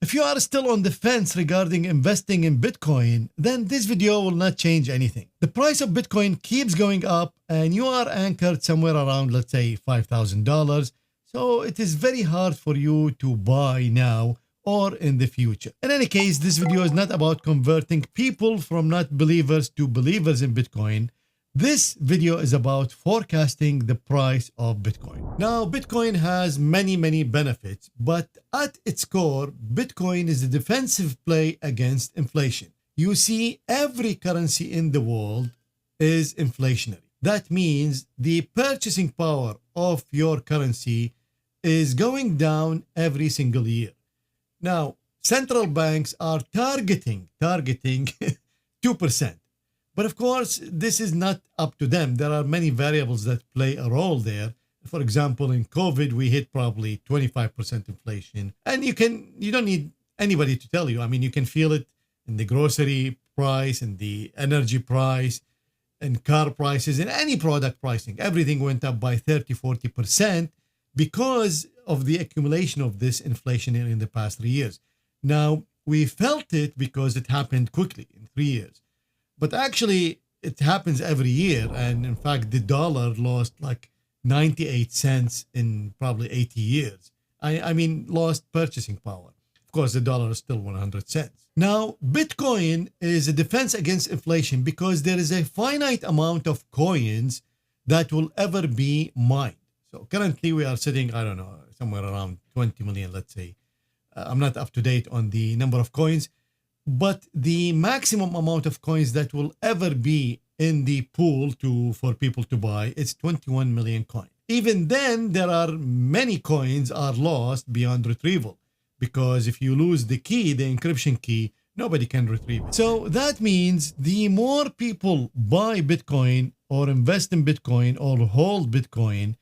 If you are still on the fence regarding investing in Bitcoin, then this video will not change anything. The price of Bitcoin keeps going up and you are anchored somewhere around, let's say, $5,000. So it is very hard for you to buy now or in the future. In any case, this video is not about converting people from not believers to believers in Bitcoin. This video is about forecasting the price of Bitcoin. Now, Bitcoin has many benefits, but at its core, Bitcoin is a defensive play against inflation. You see, every currency in the world is inflationary. That means the purchasing power of your currency is going down every single year. Now, central banks are targeting 2%. But of course, this is not up to them. There are many variables that play a role there. For example, in COVID, we hit probably 25% inflation. And you don't need anybody to tell you. I mean, you can feel it in the grocery price, and the energy price, and car prices, and any product pricing. Everything went up by 30-40% because of the accumulation of this inflation in the past 3 years. Now, we felt it because it happened quickly in 3 years. But actually, it happens every year. And in fact, the dollar lost like 98 cents in probably 80 years. I mean, lost purchasing power. Of course, the dollar is still 100 cents. Now, Bitcoin is a defense against inflation because there is a finite amount of coins that will ever be mined. So currently, we are sitting, I don't know, somewhere around 20 million, let's say. I'm not up to date on the number of coins. But the maximum amount of coins that will ever be in the pool for people to buy is 21 million coins. Even then, there are many coins are lost beyond retrieval, because if you lose the key, the encryption key, nobody can retrieve it. So that means the more people buy Bitcoin or invest in Bitcoin or hold Bitcoin,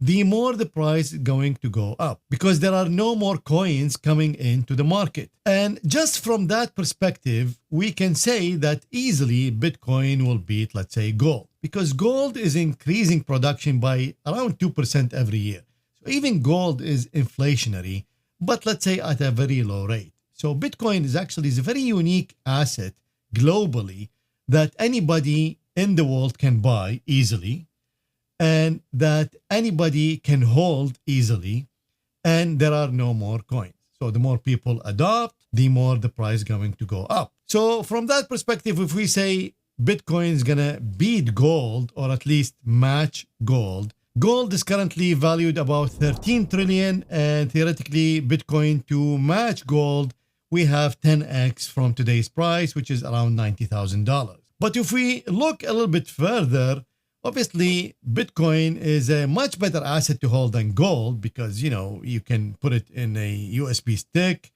the more the price is going to go up, because there are no more coins coming into the market. And just from that perspective, we can say that easily Bitcoin will beat, let's say, gold, because gold is increasing production by around 2% every year. So even gold is inflationary, but let's say at a very low rate. So Bitcoin is a very unique asset globally that anybody in the world can buy easily, and that anybody can hold easily, and there are no more coins. So the more people adopt, the more the price is going to go up. So from that perspective, if we say Bitcoin is going to beat gold, or at least match gold, gold is currently valued about 13 trillion, and theoretically Bitcoin to match gold, we have 10x from today's price, which is around $90,000. But if we look a little bit further, obviously, Bitcoin is a much better asset to hold than gold because, you can put it in a USB stick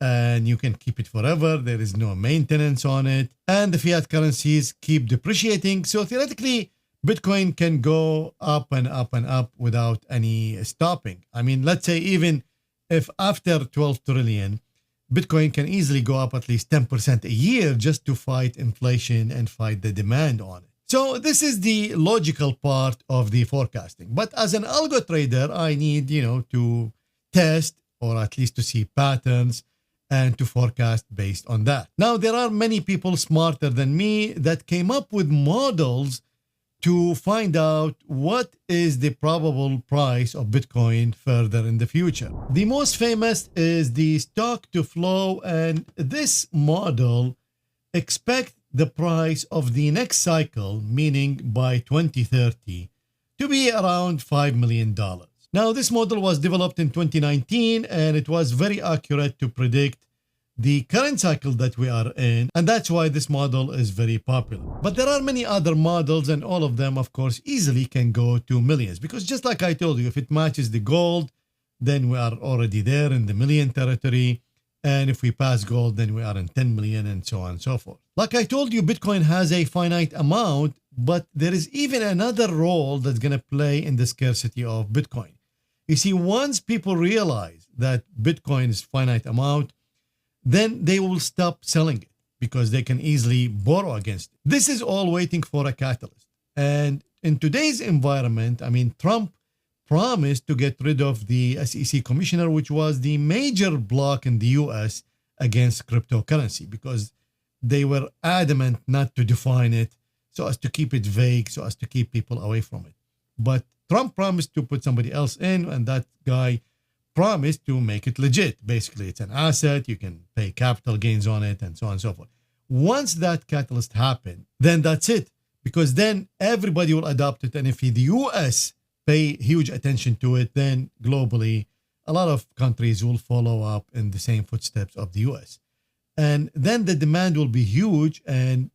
and you can keep it forever. There is no maintenance on it. And the fiat currencies keep depreciating. So theoretically, Bitcoin can go up and up and up without any stopping. I mean, let's say even if after 12 trillion, Bitcoin can easily go up at least 10% a year just to fight inflation and fight the demand on it. So this is the logical part of the forecasting. But as an algo trader, I need, to test, or at least to see patterns and to forecast based on that. Now, there are many people smarter than me that came up with models to find out what is the probable price of Bitcoin further in the future. The most famous is the stock to flow, and this model expects the price of the next cycle, meaning by 2030, to be around $5 million. Now, this model was developed in 2019, and it was very accurate to predict the current cycle that we are in, and that's why this model is very popular. But there are many other models, and all of them, of course, easily can go to millions, because just like I told you, if it matches the gold, then we are already there in the million territory. And if we pass gold, then we are in 10 million, and so on and so forth. Like I told you, Bitcoin has a finite amount, but there is even another role that's going to play in the scarcity of Bitcoin. You see, once people realize that Bitcoin is finite amount, then they will stop selling it because they can easily borrow against it. This is all waiting for a catalyst. And in today's environment, I mean, Trump promised to get rid of the SEC commissioner, which was the major block in the US against cryptocurrency, because they were adamant not to define it so as to keep it vague, so as to keep people away from it. But Trump promised to put somebody else in, and that guy promised to make it legit. Basically, it's an asset, you can pay capital gains on it, and so on and so forth. Once that catalyst happened, then that's it, because then everybody will adopt it. And if the US pay huge attention to it, then globally, a lot of countries will follow up in the same footsteps of the US. And then the demand will be huge, and,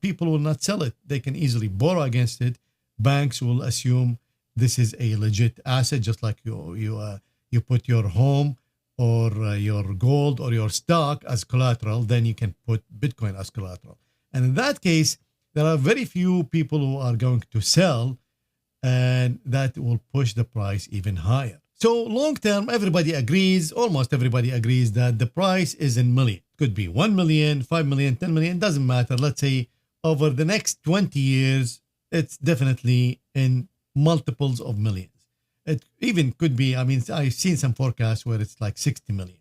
people will not sell it. They can easily borrow against it. Banks will assume this is a legit asset, just like you put your home or your gold or your stock as collateral, then you can put Bitcoin as collateral. And in that case, there are very few people who are going to sell, and that will push the price even higher. So long term, everybody agrees, almost everybody agrees, that the price is in million. It could be 1 million, 5 million, 10 million, doesn't matter. Let's say over the next 20 years, it's definitely in multiples of millions. It even could be, I've seen some forecasts where it's like 60 million.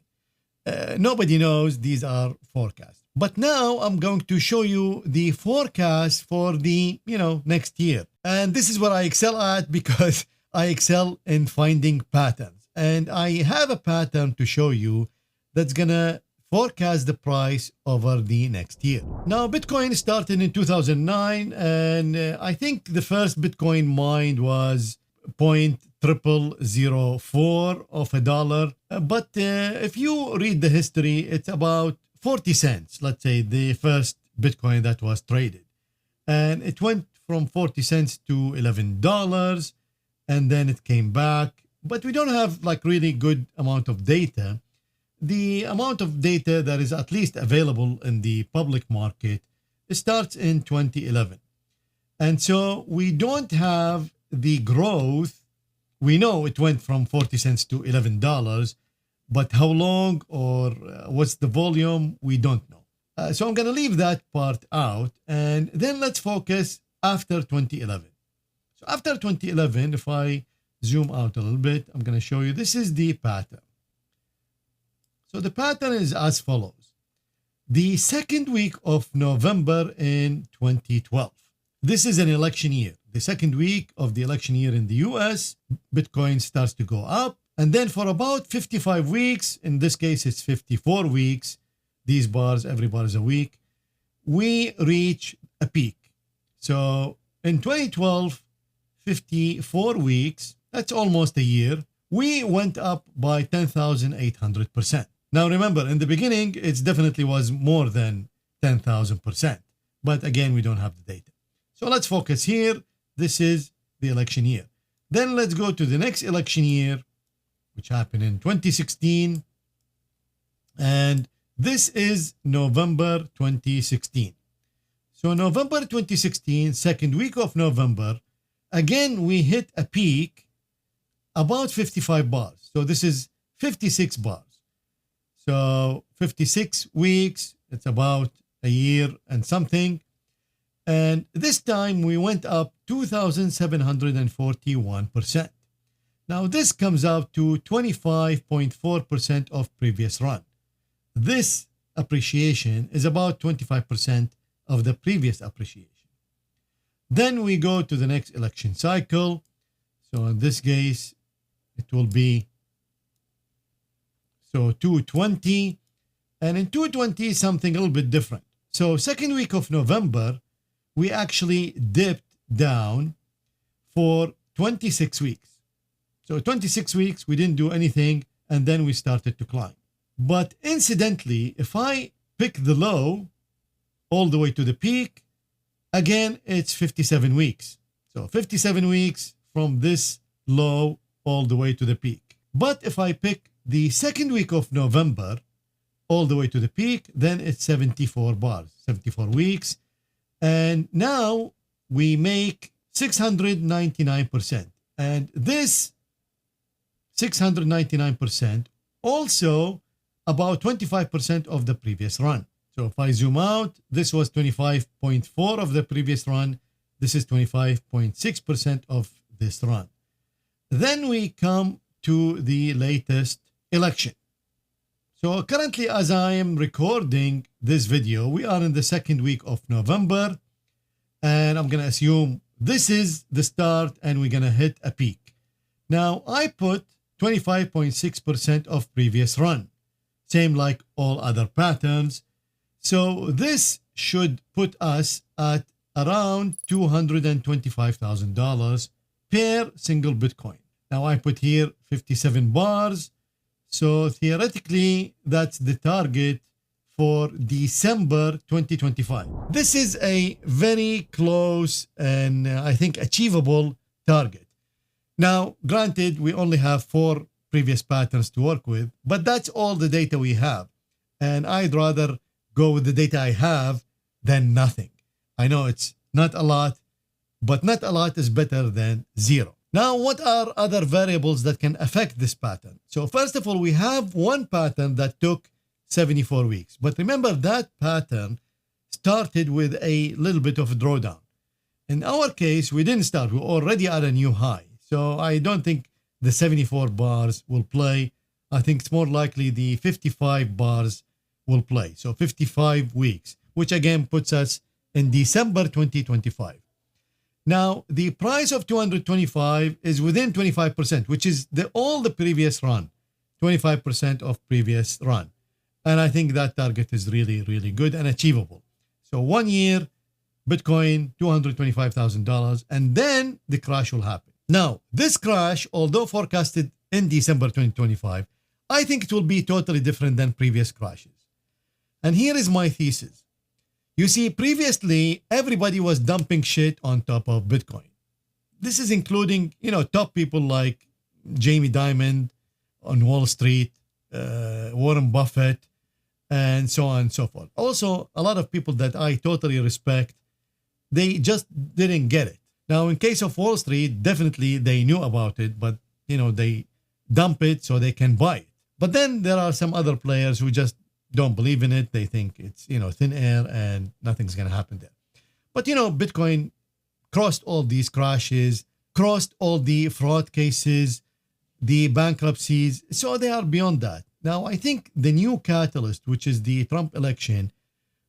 Nobody knows, these are forecasts. But now I'm going to show you the forecast for the, next year. And this is what I excel at, because I excel in finding patterns. And I have a pattern to show you that's going to forecast the price over the next year. Now, Bitcoin started in 2009, and I think the first Bitcoin mined was 0.0004 of a dollar. But if you read the history, it's about 40 cents, let's say, the first Bitcoin that was traded. And it went from 40 cents to $11, and then it came back. But we don't have like really good amount of data. The amount of data that is at least available in the public market starts in 2011. And so we don't have the growth. We know it went from 40 cents to $11, but how long or what's the volume, we don't know. So I'm going to leave that part out, and then let's focus after 2011. So after 2011, if I zoom out a little bit, I'm going to show you, this is the pattern. So the pattern is as follows. The second week of November in 2012. This is an election year. The second week of the election year in the US, Bitcoin starts to go up. And then for about 55 weeks, in this case, it's 54 weeks, these bars, every bar is a week, we reach a peak. So in 2012, 54 weeks, that's almost a year, we went up by 10,800%. Now remember, in the beginning, it definitely was more than 10,000%. But again, we don't have the data. So let's focus here. This is the election year. Then let's go to the next election year, which happened in 2016. And this is November 2016. So November 2016, second week of November, again, we hit a peak about 55 bars. So this is 56 bars. So 56 weeks, it's about a year and something. And this time we went up 2,741%. Now this comes out to 25.4% of previous run. This appreciation is about 25% of the previous appreciation. Then we go to the next election cycle. So in this case, it will be 220, and in 220 something a little bit different. So second week of November, we actually dipped down for 26 weeks. So 26 weeks, we didn't do anything, and then we started to climb. But incidentally, if I pick the low all the way to the peak, again, it's 57 weeks. So 57 weeks from this low all the way to the peak. But if I pick the second week of November all the way to the peak, then it's 74 bars, 74 weeks. And now we make 699%. And this 699% also about 25% of the previous run. So if I zoom out, this was 25.4 of the previous run. This is 25.6% of this run. Then we come to the latest election. So currently, as I am recording this video, we are in the second week of November, and I'm going to assume this is the start and we're going to hit a peak. Now, I put 25.6% of previous run, same like all other patterns. So this should put us at around $225,000 per single Bitcoin. Now I put here 57 bars. So theoretically, that's the target for December 2025. This is a very close and I think achievable target. Now, granted, we only have 4 previous patterns to work with, but that's all the data we have. And I'd rather go with the data I have than nothing. I know it's not a lot, but not a lot is better than zero. Now, what are other variables that can affect this pattern? So first of all, we have one pattern that took 74 weeks. But remember, that pattern started with a little bit of a drawdown. In our case, we didn't start. We're already at a new high. So I don't think the 74 bars will play. I think it's more likely the 55 bars will play. So 55 weeks, which again puts us in December 2025. Now, the price of 225 is within 25%, which is all the previous run, 25% of previous run. And I think that target is really, really good and achievable. So 1 year, Bitcoin, $225,000, and then the crash will happen. Now, this crash, although forecasted in December 2025, I think it will be totally different than previous crashes. And here is my thesis. You see, previously, everybody was dumping shit on top of Bitcoin. This is including, top people like Jamie Dimon on Wall Street, Warren Buffett, and so on and so forth. Also, a lot of people that I totally respect, they just didn't get it. Now, in case of Wall Street, definitely they knew about it, but, they dump it so they can buy it. But then there are some other players who just don't believe in it. They think it's, thin air and nothing's going to happen there. But, Bitcoin crossed all these crashes, crossed all the fraud cases, the bankruptcies. So they are beyond that. Now, I think the new catalyst, which is the Trump election,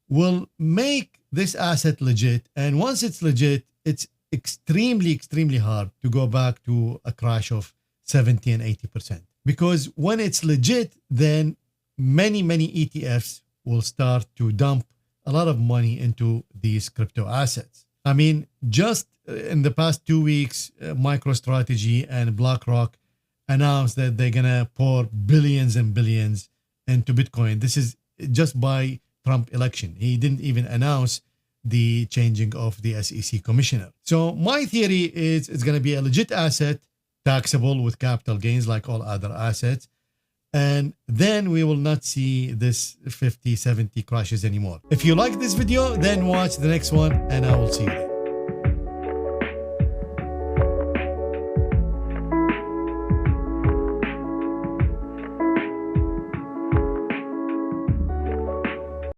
will make this asset legit. And once it's legit, it's extremely, extremely hard to go back to a crash of 70 and 80%. Because when it's legit, then many ETFs will start to dump a lot of money into these crypto assets. I mean, just in the past 2 weeks, MicroStrategy and BlackRock announced that they're going to pour billions and billions into Bitcoin. This is just by Trump election. He didn't even announce the changing of the SEC commissioner. So my theory is it's going to be a legit asset, taxable with capital gains like all other assets. And then we will not see this 50, 70 crashes anymore. If you like this video, then watch the next one and I will see you there.